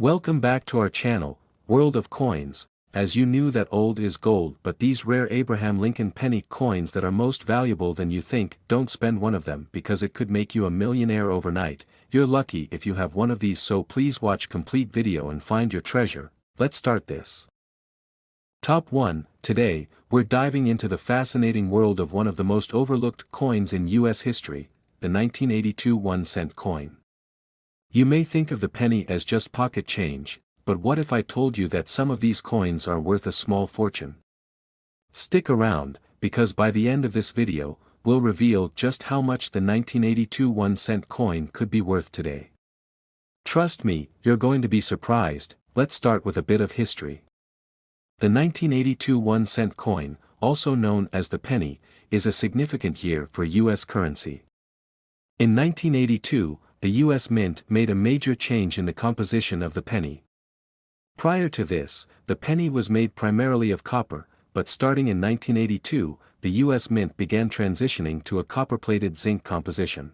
Welcome back to our channel, World of Coins. As you knew that old is gold, but these rare Abraham Lincoln penny coins that are most valuable than you think, don't spend one of them because it could make you a millionaire overnight. You're lucky if you have one of these, so please watch complete video and find your treasure. Let's start this. Top 1. Today, we're diving into the fascinating world of one of the most overlooked coins in US history, the 1982 1-cent coin. You may think of the penny as just pocket change, but what if I told you that some of these coins are worth a small fortune? Stick around, because by the end of this video, we'll reveal just how much the 1982 1-cent coin could be worth today. Trust me, you're going to be surprised. Let's start with a bit of history. The 1982 1-cent coin, also known as the penny, is a significant year for US currency. In 1982, the US Mint made a major change in the composition of the penny. Prior to this, the penny was made primarily of copper, but starting in 1982, the US Mint began transitioning to a copper-plated zinc composition.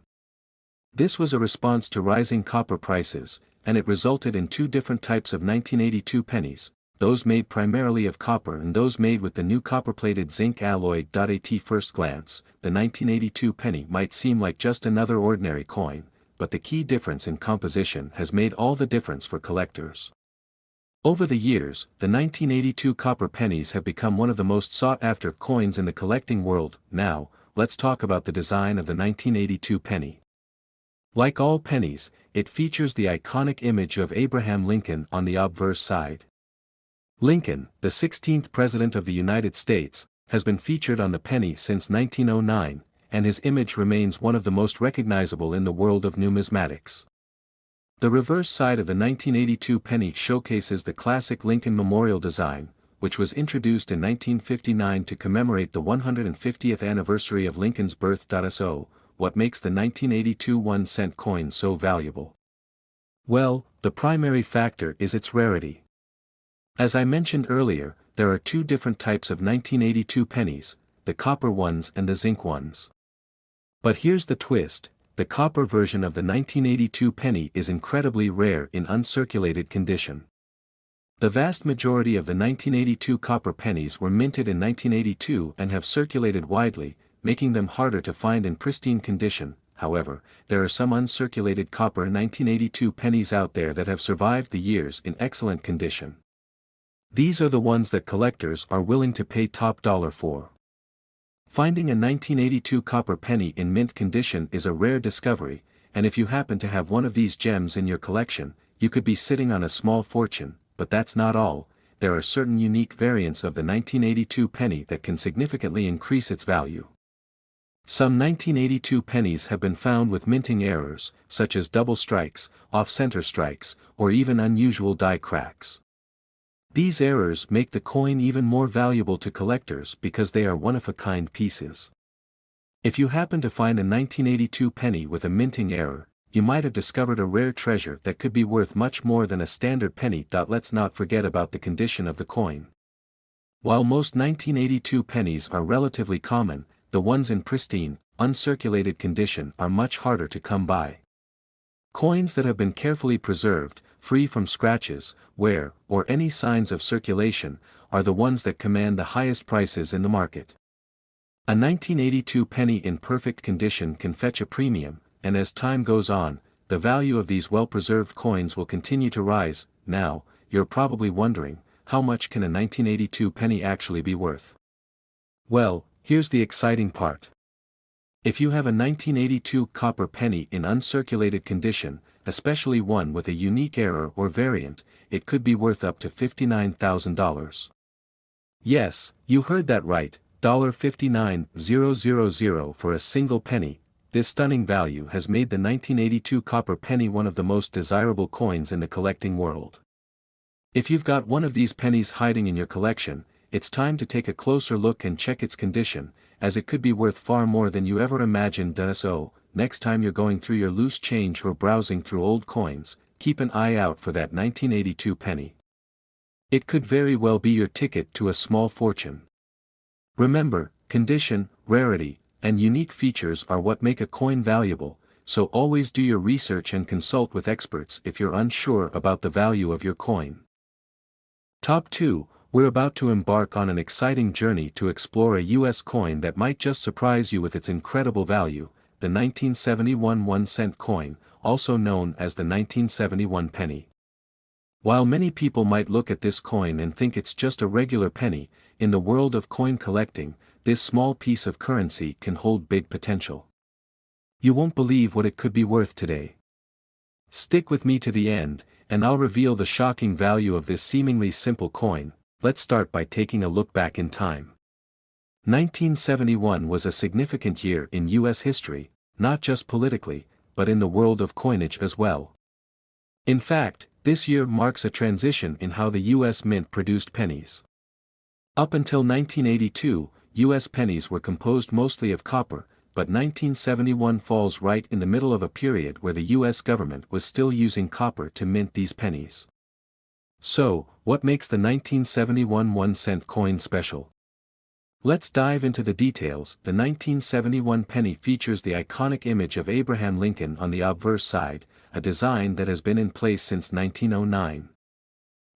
This was a response to rising copper prices, and it resulted in two different types of 1982 pennies, those made primarily of copper and those made with the new copper-plated zinc alloy. At first glance, the 1982 penny might seem like just another ordinary coin, but the key difference in composition has made all the difference for collectors. Over the years, the 1982 copper pennies have become one of the most sought-after coins in the collecting world. Now, let's talk about the design of the 1982 penny. Like all pennies, it features the iconic image of Abraham Lincoln on the obverse side. Lincoln, the 16th President of the United States, has been featured on the penny since 1909, and his image remains one of the most recognizable in the world of numismatics. The reverse side of the 1982 penny showcases the classic Lincoln Memorial design, which was introduced in 1959 to commemorate the 150th anniversary of Lincoln's birth. So, what makes the 1982 1-cent coin so valuable? Well, the primary factor is its rarity. As I mentioned earlier, there are two different types of 1982 pennies, the copper ones and the zinc ones. But here's the twist. The copper version of the 1982 penny is incredibly rare in uncirculated condition. The vast majority of the 1982 copper pennies were minted in 1982 and have circulated widely, making them harder to find in pristine condition. However, there are some uncirculated copper 1982 pennies out there that have survived the years in excellent condition. These are the ones that collectors are willing to pay top dollar for. Finding a 1982 copper penny in mint condition is a rare discovery, and if you happen to have one of these gems in your collection, you could be sitting on a small fortune. But that's not all. There are certain unique variants of the 1982 penny that can significantly increase its value. Some 1982 pennies have been found with minting errors, such as double strikes, off-center strikes, or even unusual die cracks. These errors make the coin even more valuable to collectors because they are one-of-a-kind pieces. If you happen to find a 1982 penny with a minting error, you might have discovered a rare treasure that could be worth much more than a standard penny. Let's not forget about the condition of the coin. While most 1982 pennies are relatively common, the ones in pristine, uncirculated condition are much harder to come by. Coins that have been carefully preserved, free from scratches, wear, or any signs of circulation, are the ones that command the highest prices in the market. A 1982 penny in perfect condition can fetch a premium, and as time goes on, the value of these well-preserved coins will continue to rise. Now, you're probably wondering, how much can a 1982 penny actually be worth? Well, here's the exciting part. If you have a 1982 copper penny in uncirculated condition, especially one with a unique error or variant, it could be worth up to $59,000. Yes, you heard that right, $59,000 for a single penny. This stunning value has made the 1982 copper penny one of the most desirable coins in the collecting world. If you've got one of these pennies hiding in your collection, it's time to take a closer look and check its condition, as it could be worth far more than you ever imagined. So, next time you're going through your loose change or browsing through old coins, keep an eye out for that 1982 penny. It could very well be your ticket to a small fortune. Remember, condition, rarity, and unique features are what make a coin valuable, so always do your research and consult with experts if you're unsure about the value of your coin. Top 2, we're about to embark on an exciting journey to explore a US coin that might just surprise you with its incredible value, the 1971 1-cent coin, also known as the 1971 penny. While many people might look at this coin and think it's just a regular penny, in the world of coin collecting, this small piece of currency can hold big potential. You won't believe what it could be worth today. Stick with me to the end, and I'll reveal the shocking value of this seemingly simple coin. Let's start by taking a look back in time. 1971 was a significant year in US history, not just politically, but in the world of coinage as well. In fact, this year marks a transition in how the US Mint produced pennies. Up until 1982, US pennies were composed mostly of copper, but 1971 falls right in the middle of a period where the US government was still using copper to mint these pennies. So, what makes the 1971 1-cent coin special? Let's dive into the details. The 1971 penny features the iconic image of Abraham Lincoln on the obverse side, a design that has been in place since 1909.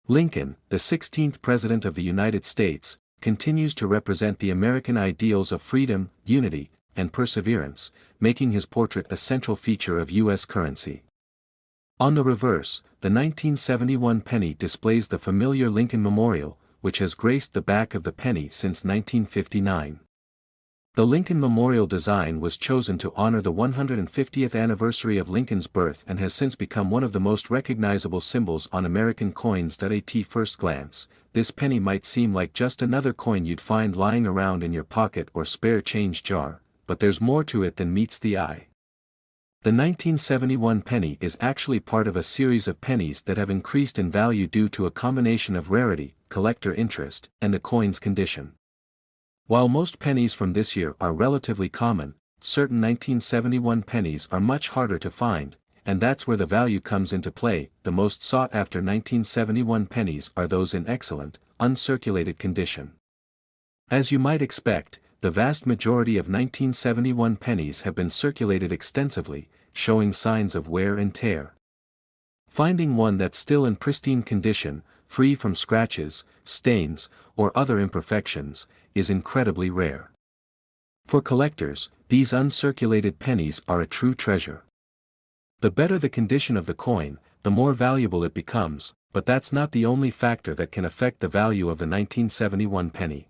Lincoln, the 16th President of the United States, continues to represent the American ideals of freedom, unity, and perseverance, making his portrait a central feature of U.S. currency. On the reverse, the 1971 penny displays the familiar Lincoln Memorial, which has graced the back of the penny since 1959. The Lincoln Memorial design was chosen to honor the 150th anniversary of Lincoln's birth and has since become one of the most recognizable symbols on American coins. At first glance, this penny might seem like just another coin you'd find lying around in your pocket or spare change jar, but there's more to it than meets the eye. The 1971 penny is actually part of a series of pennies that have increased in value due to a combination of rarity, collector interest, and the coin's condition. While most pennies from this year are relatively common, certain 1971 pennies are much harder to find, and that's where the value comes into play. The most sought-after 1971 pennies are those in excellent, uncirculated condition. As you might expect, the vast majority of 1971 pennies have been circulated extensively, showing signs of wear and tear. Finding one that's still in pristine condition, free from scratches, stains, or other imperfections, is incredibly rare. For collectors, these uncirculated pennies are a true treasure. The better the condition of the coin, the more valuable it becomes, but that's not the only factor that can affect the value of the 1971 penny.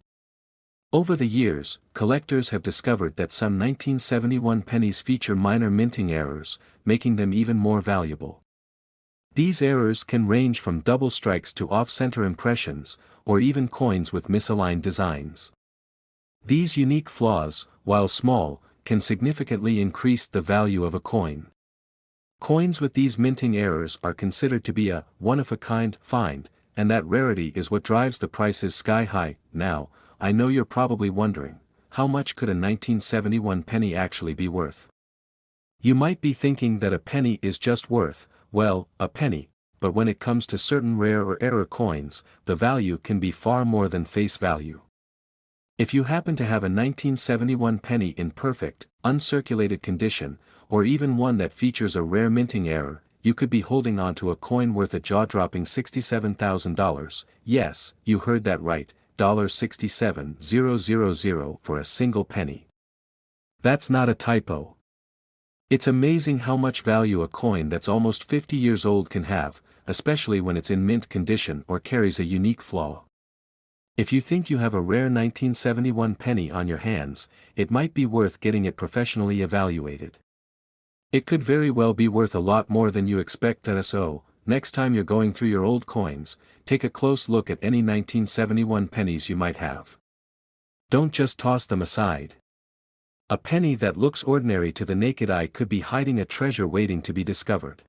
Over the years, collectors have discovered that some 1971 pennies feature minor minting errors, making them even more valuable. These errors can range from double strikes to off-center impressions, or even coins with misaligned designs. These unique flaws, while small, can significantly increase the value of a coin. Coins with these minting errors are considered to be a one-of-a-kind find, and that rarity is what drives the prices sky high. Now, I know you're probably wondering, how much could a 1971 penny actually be worth? You might be thinking that a penny is just worth, well, a penny, but when it comes to certain rare or error coins, the value can be far more than face value. If you happen to have a 1971 penny in perfect, uncirculated condition, or even one that features a rare minting error, you could be holding on to a coin worth a jaw-dropping $67,000. Yes, you heard that right, $67,000 for a single penny. That's not a typo. It's amazing how much value a coin that's almost 50 years old can have, especially when it's in mint condition or carries a unique flaw. If you think you have a rare 1971 penny on your hands, it might be worth getting it professionally evaluated. It could very well be worth a lot more than you expect. So, next time you're going through your old coins, take a close look at any 1971 pennies you might have. Don't just toss them aside. A penny that looks ordinary to the naked eye could be hiding a treasure waiting to be discovered.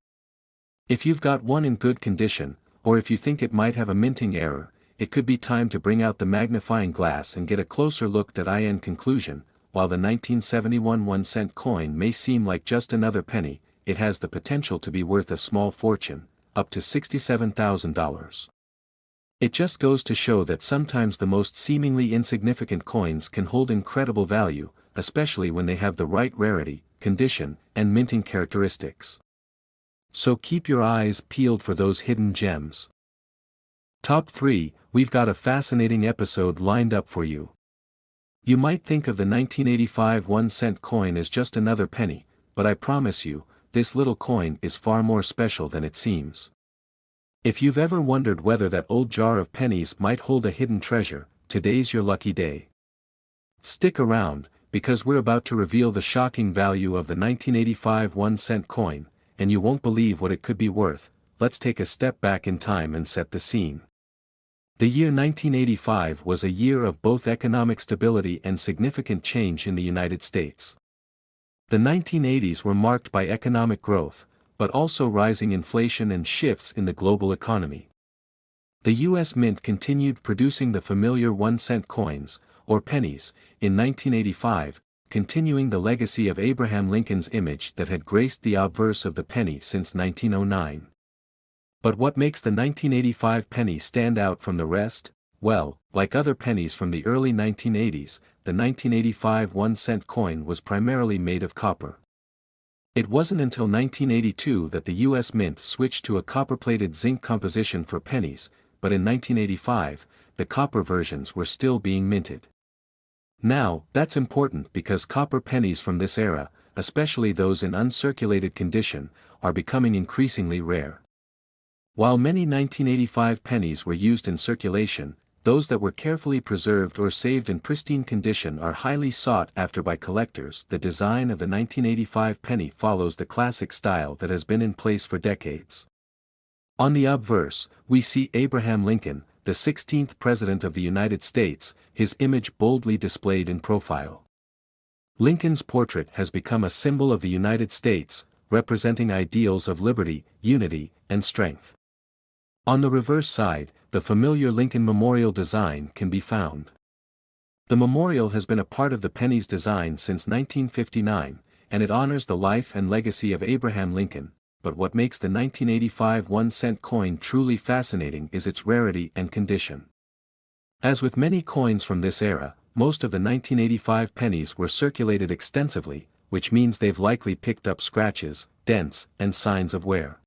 If you've got one in good condition, or if you think it might have a minting error, it could be time to bring out the magnifying glass and get a closer look. In conclusion, while the 1971 1-cent coin may seem like just another penny, it has the potential to be worth a small fortune, up to $67,000. It just goes to show that sometimes the most seemingly insignificant coins can hold incredible value, especially when they have the right rarity, condition, and minting characteristics. So keep your eyes peeled for those hidden gems. Top 3, we've got a fascinating episode lined up for you. You might think of the 1985 1-cent coin as just another penny, but I promise you, this little coin is far more special than it seems. If you've ever wondered whether that old jar of pennies might hold a hidden treasure, today's your lucky day. Stick around, because we're about to reveal the shocking value of the 1985 1-cent coin, and you won't believe what it could be worth. Let's take a step back in time and set the scene. The year 1985 was a year of both economic stability and significant change in the United States. The 1980s were marked by economic growth, but also rising inflation and shifts in the global economy. The U.S. Mint continued producing the familiar 1-cent coins, or pennies, in 1985, continuing the legacy of Abraham Lincoln's image that had graced the obverse of the penny since 1909. But what makes the 1985 penny stand out from the rest? Well, like other pennies from the early 1980s, the 1985 1-cent coin was primarily made of copper. It wasn't until 1982 that the U.S. Mint switched to a copper-plated zinc composition for pennies, but in 1985, the copper versions were still being minted. Now, that's important because copper pennies from this era, especially those in uncirculated condition, are becoming increasingly rare. While many 1985 pennies were used in circulation, those that were carefully preserved or saved in pristine condition are highly sought after by collectors. The design of the 1985 penny follows the classic style that has been in place for decades. On the obverse, we see Abraham Lincoln, the 16th President of the United States, his image boldly displayed in profile. Lincoln's portrait has become a symbol of the United States, representing ideals of liberty, unity, and strength. On the reverse side, the familiar Lincoln Memorial design can be found. The memorial has been a part of the penny's design since 1959, and it honors the life and legacy of Abraham Lincoln. But what makes the 1985 1-cent coin truly fascinating is its rarity and condition. As with many coins from this era, most of the 1985 pennies were circulated extensively, which means they've likely picked up scratches, dents, and signs of wear.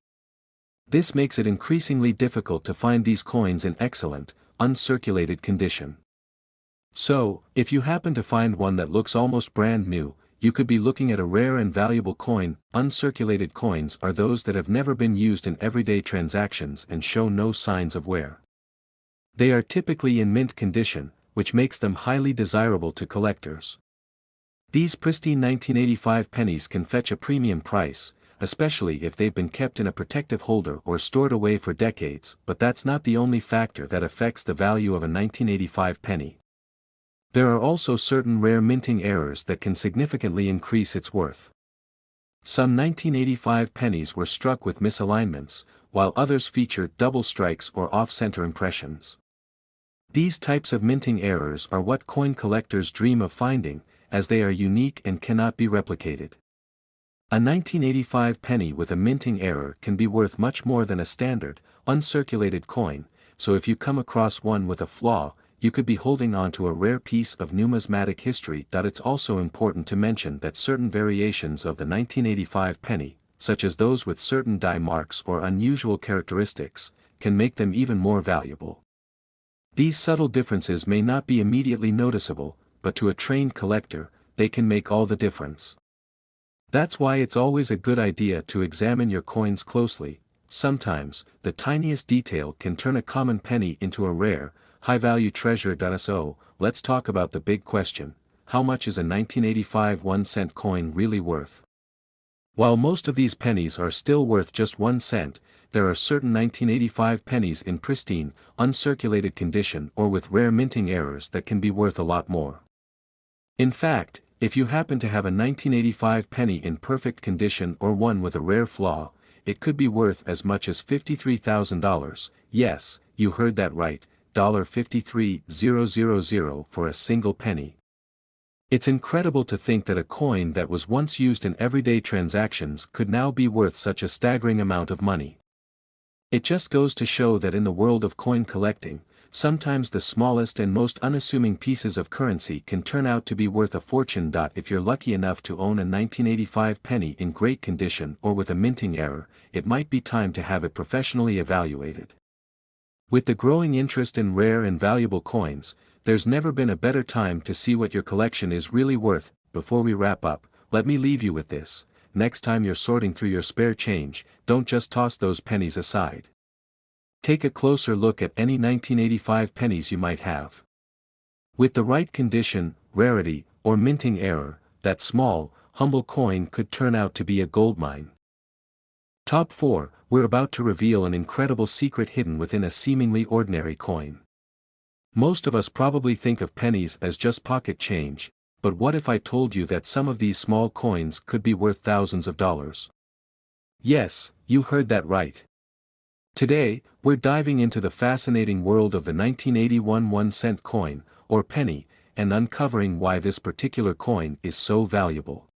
This makes it increasingly difficult to find these coins in excellent, uncirculated condition. So, if you happen to find one that looks almost brand new, you could be looking at a rare and valuable coin. Uncirculated coins are those that have never been used in everyday transactions and show no signs of wear. They are typically in mint condition, which makes them highly desirable to collectors. These pristine 1985 pennies can fetch a premium price, especially if they've been kept in a protective holder or stored away for decades, but that's not the only factor that affects the value of a 1985 penny. There are also certain rare minting errors that can significantly increase its worth. Some 1985 pennies were struck with misalignments, while others feature double strikes or off-center impressions. These types of minting errors are what coin collectors dream of finding, as they are unique and cannot be replicated. A 1985 penny with a minting error can be worth much more than a standard, uncirculated coin, so if you come across one with a flaw, you could be holding on to a rare piece of numismatic history. It's also important to mention that certain variations of the 1985 penny, such as those with certain die marks or unusual characteristics, can make them even more valuable. These subtle differences may not be immediately noticeable, but to a trained collector, they can make all the difference. That's why it's always a good idea to examine your coins closely. Sometimes, the tiniest detail can turn a common penny into a rare, high-value treasure. So, let's talk about the big question: how much is a 1985 1-cent coin really worth? While most of these pennies are still worth just 1 cent, there are certain 1985 pennies in pristine, uncirculated condition or with rare minting errors that can be worth a lot more. In fact, if you happen to have a 1985 penny in perfect condition or one with a rare flaw, it could be worth as much as $53,000, yes, you heard that right, $53,000 for a single penny. It's incredible to think that a coin that was once used in everyday transactions could now be worth such a staggering amount of money. It just goes to show that in the world of coin collecting, sometimes the smallest and most unassuming pieces of currency can turn out to be worth a fortune. If you're lucky enough to own a 1985 penny in great condition or with a minting error, it might be time to have it professionally evaluated. With the growing interest in rare and valuable coins, there's never been a better time to see what your collection is really worth. Before we wrap up, let me leave you with this: next time you're sorting through your spare change, don't just toss those pennies aside. Take a closer look at any 1985 pennies you might have. With the right condition, rarity, or minting error, that small, humble coin could turn out to be a goldmine. Top 4, we're about to reveal an incredible secret hidden within a seemingly ordinary coin. Most of us probably think of pennies as just pocket change, but what if I told you that some of these small coins could be worth thousands of dollars? Yes, you heard that right. Today, we're diving into the fascinating world of the 1981 1-cent coin, or penny, and uncovering why this particular coin is so valuable.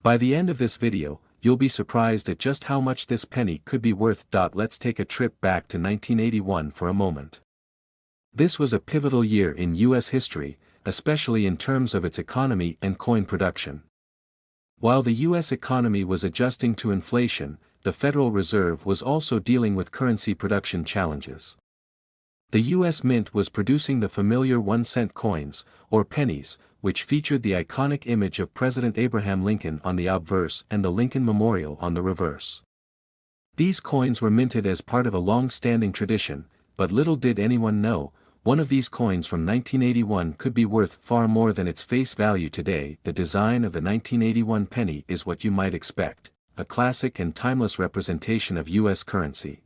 By the end of this video, you'll be surprised at just how much this penny could be worth. Let's take a trip back to 1981 for a moment. This was a pivotal year in U.S. history, especially in terms of its economy and coin production. While the U.S. economy was adjusting to inflation, the Federal Reserve was also dealing with currency production challenges. The U.S. Mint was producing the familiar 1-cent coins, or pennies, which featured the iconic image of President Abraham Lincoln on the obverse and the Lincoln Memorial on the reverse. These coins were minted as part of a long-standing tradition, but little did anyone know, one of these coins from 1981 could be worth far more than its face value today. The design of the 1981 penny is what you might expect: a classic and timeless representation of U.S. currency.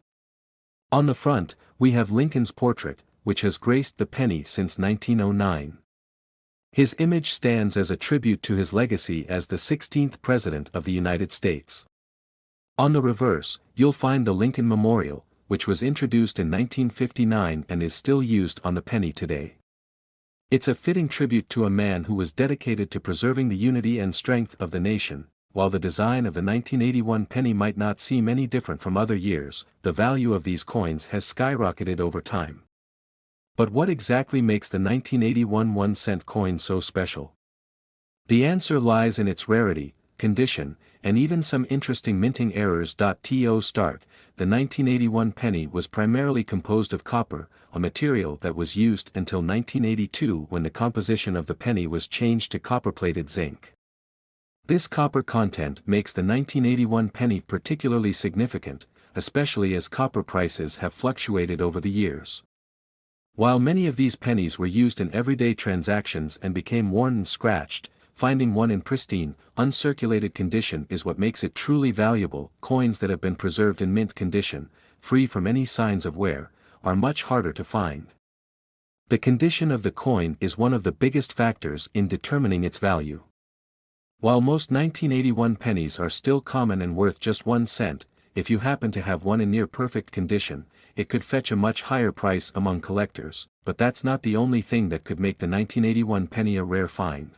On the front, we have Lincoln's portrait, which has graced the penny since 1909. His image stands as a tribute to his legacy as the 16th President of the United States. On the reverse, you'll find the Lincoln Memorial, which was introduced in 1959 and is still used on the penny today. It's a fitting tribute to a man who was dedicated to preserving the unity and strength of the nation. While the design of the 1981 penny might not seem any different from other years, the value of these coins has skyrocketed over time. But what exactly makes the 1981 1-cent coin so special? The answer lies in its rarity, condition, and even some interesting minting errors. To start, the 1981 penny was primarily composed of copper, a material that was used until 1982 when the composition of the penny was changed to copper-plated zinc. This copper content makes the 1981 penny particularly significant, especially as copper prices have fluctuated over the years. While many of these pennies were used in everyday transactions and became worn and scratched, finding one in pristine, uncirculated condition is what makes it truly valuable. Coins that have been preserved in mint condition, free from any signs of wear, are much harder to find. The condition of the coin is one of the biggest factors in determining its value. While most 1981 pennies are still common and worth just 1 cent, if you happen to have one in near-perfect condition, it could fetch a much higher price among collectors. But that's not the only thing that could make the 1981 penny a rare find.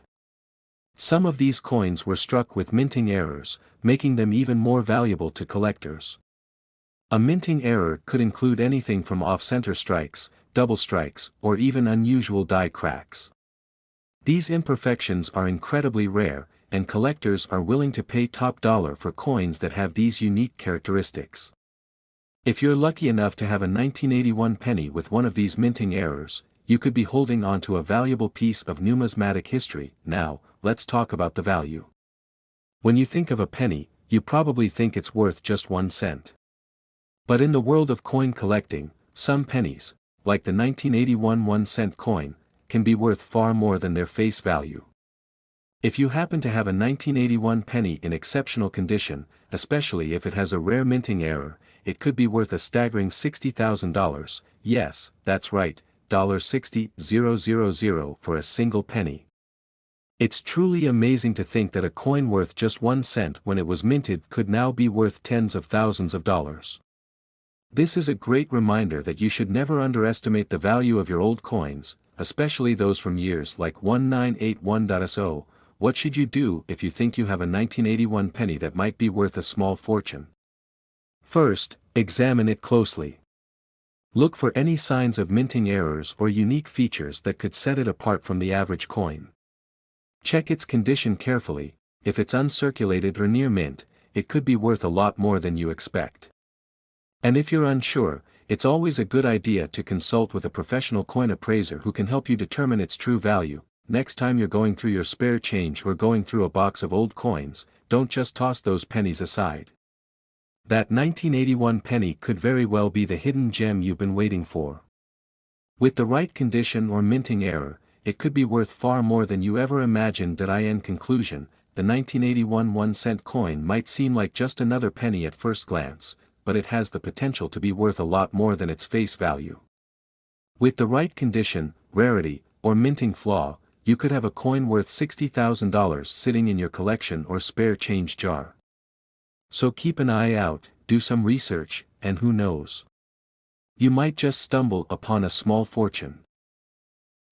Some of these coins were struck with minting errors, making them even more valuable to collectors. A minting error could include anything from off-center strikes, double strikes, or even unusual die cracks. These imperfections are incredibly rare, and collectors are willing to pay top dollar for coins that have these unique characteristics. If you're lucky enough to have a 1981 penny with one of these minting errors, you could be holding on to a valuable piece of numismatic history. Now, let's talk about the value. When you think of a penny, you probably think it's worth just 1 cent. But in the world of coin collecting, some pennies, like the 1981 1-cent coin, can be worth far more than their face value. If you happen to have a 1981 penny in exceptional condition, especially if it has a rare minting error, it could be worth a staggering $60,000, yes, that's right, $60,000 for a single penny. It's truly amazing to think that a coin worth just 1 cent when it was minted could now be worth tens of thousands of dollars. This is a great reminder that you should never underestimate the value of your old coins, especially those from years like 1981. What should you do if you think you have a 1981 penny that might be worth a small fortune? First, examine it closely. Look for any signs of minting errors or unique features that could set it apart from the average coin. Check its condition carefully. If it's uncirculated or near mint, it could be worth a lot more than you expect. And if you're unsure, it's always a good idea to consult with a professional coin appraiser who can help you determine its true value. Next time you're going through your spare change or going through a box of old coins, don't just toss those pennies aside. That 1981 penny could very well be the hidden gem you've been waiting for. With the right condition or minting error, it could be worth far more than you ever imagined. In conclusion, the 1981 1-cent coin might seem like just another penny at first glance, but it has the potential to be worth a lot more than its face value. With the right condition, rarity, or minting flaw, you could have a coin worth $60,000 sitting in your collection or spare change jar. So keep an eye out, do some research, and who knows? You might just stumble upon a small fortune.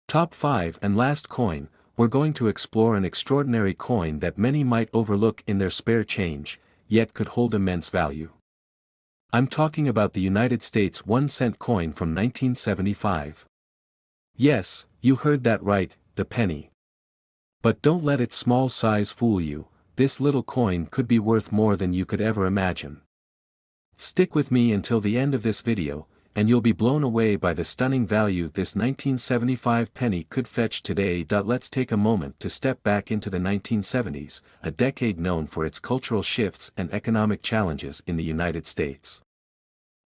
Top 5 and last coin, we're going to explore an extraordinary coin that many might overlook in their spare change, yet could hold immense value. I'm talking about the United States 1-cent coin from 1975. Yes, you heard that right, the penny. But don't let its small size fool you, this little coin could be worth more than you could ever imagine. Stick with me until the end of this video, and you'll be blown away by the stunning value this 1975 penny could fetch today. Let's take a moment to step back into the 1970s, a decade known for its cultural shifts and economic challenges in the United States.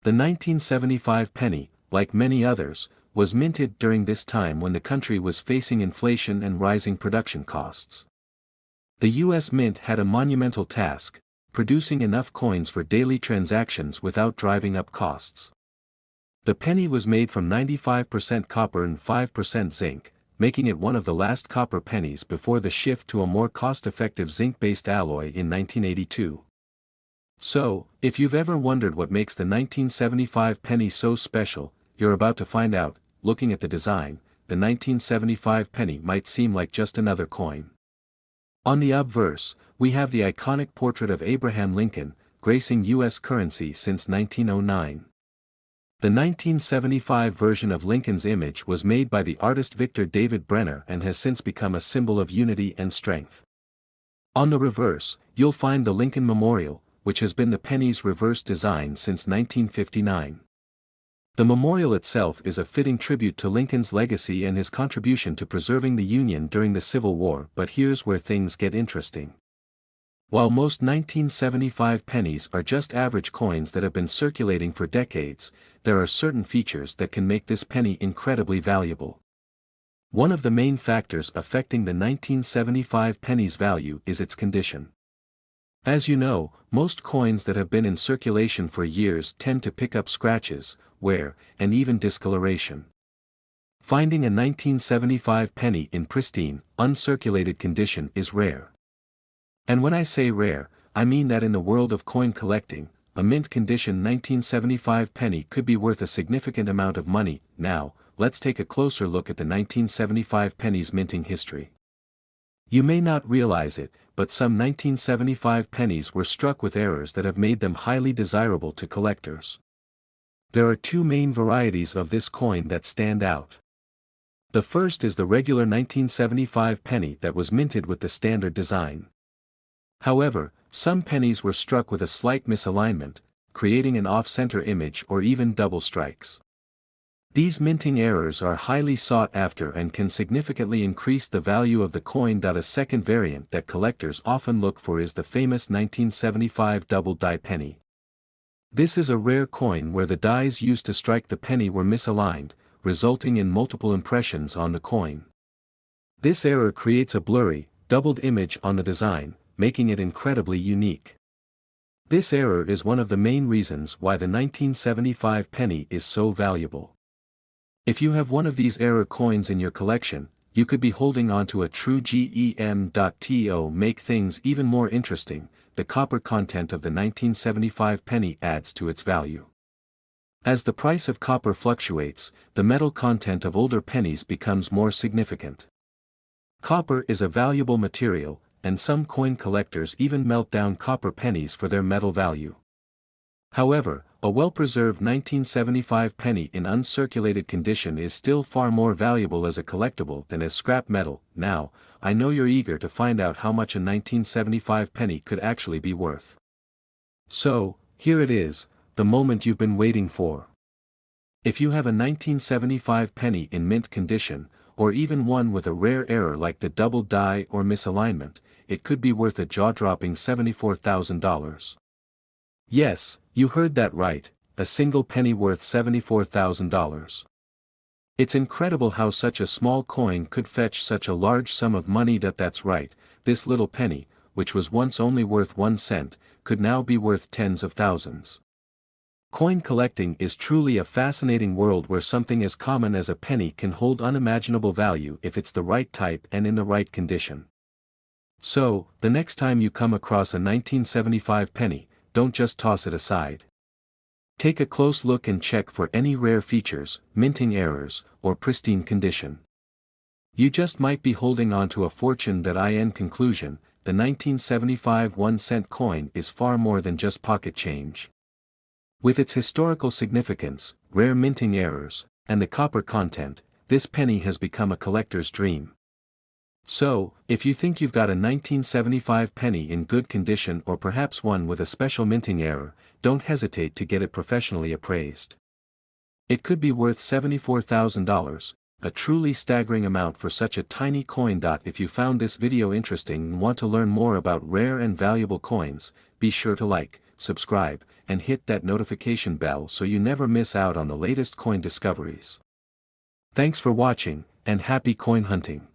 The 1975 penny, like many others, was minted during this time when the country was facing inflation and rising production costs. The U.S. Mint had a monumental task, producing enough coins for daily transactions without driving up costs. The penny was made from 95% copper and 5% zinc, making it one of the last copper pennies before the shift to a more cost-effective zinc-based alloy in 1982. So, if you've ever wondered what makes the 1975 penny so special, you're about to find out. Looking at the design, the 1975 penny might seem like just another coin. On the obverse, we have the iconic portrait of Abraham Lincoln, gracing U.S. currency since 1909. The 1975 version of Lincoln's image was made by the artist Victor David Brenner and has since become a symbol of unity and strength. On the reverse, you'll find the Lincoln Memorial, which has been the penny's reverse design since 1959. The memorial itself is a fitting tribute to Lincoln's legacy and his contribution to preserving the Union during the Civil War. But here's where things get interesting. While most 1975 pennies are just average coins that have been circulating for decades, there are certain features that can make this penny incredibly valuable. One of the main factors affecting the 1975 penny's value is its condition. As you know, most coins that have been in circulation for years tend to pick up scratches, wear, and even discoloration. Finding a 1975 penny in pristine, uncirculated condition is rare. And when I say rare, I mean that in the world of coin collecting, a mint condition 1975 penny could be worth a significant amount of money. Now, let's take a closer look at the 1975 penny's minting history. You may not realize it, but some 1975 pennies were struck with errors that have made them highly desirable to collectors. There are two main varieties of this coin that stand out. The first is the regular 1975 penny that was minted with the standard design. However, some pennies were struck with a slight misalignment, creating an off-center image or even double strikes. These minting errors are highly sought after and can significantly increase the value of the coin. A second variant that collectors often look for is the famous 1975 double die penny. This is a rare coin where the dies used to strike the penny were misaligned, resulting in multiple impressions on the coin. This error creates a blurry, doubled image on the design, making it incredibly unique. This error is one of the main reasons why the 1975 penny is so valuable. If you have one of these error coins in your collection, you could be holding on to a true gem. To make things even more interesting, the copper content of the 1975 penny adds to its value. As the price of copper fluctuates, the metal content of older pennies becomes more significant. Copper is a valuable material, and some coin collectors even melt down copper pennies for their metal value. However, a well-preserved 1975 penny in uncirculated condition is still far more valuable as a collectible than as scrap metal. Now, I know you're eager to find out how much a 1975 penny could actually be worth. So, here it is, the moment you've been waiting for. If you have a 1975 penny in mint condition, or even one with a rare error like the double die or misalignment, it could be worth a jaw-dropping $74,000. Yes, you heard that right, a single penny worth $74,000. It's incredible how such a small coin could fetch such a large sum of money. That's right, this little penny, which was once only worth 1 cent, could now be worth tens of thousands. Coin collecting is truly a fascinating world where something as common as a penny can hold unimaginable value if it's the right type and in the right condition. So, the next time you come across a 1975 penny, don't just toss it aside. Take a close look and check for any rare features, minting errors, or pristine condition. You just might be holding on to a fortune. In conclusion, the 1975 1-cent coin is far more than just pocket change. With its historical significance, rare minting errors, and the copper content, this penny has become a collector's dream. So, if you think you've got a 1975 penny in good condition or perhaps one with a special minting error, don't hesitate to get it professionally appraised. It could be worth $74,000, a truly staggering amount for such a tiny coin. If you found this video interesting and want to learn more about rare and valuable coins, be sure to like, subscribe, and hit that notification bell so you never miss out on the latest coin discoveries. Thanks for watching, and happy coin hunting!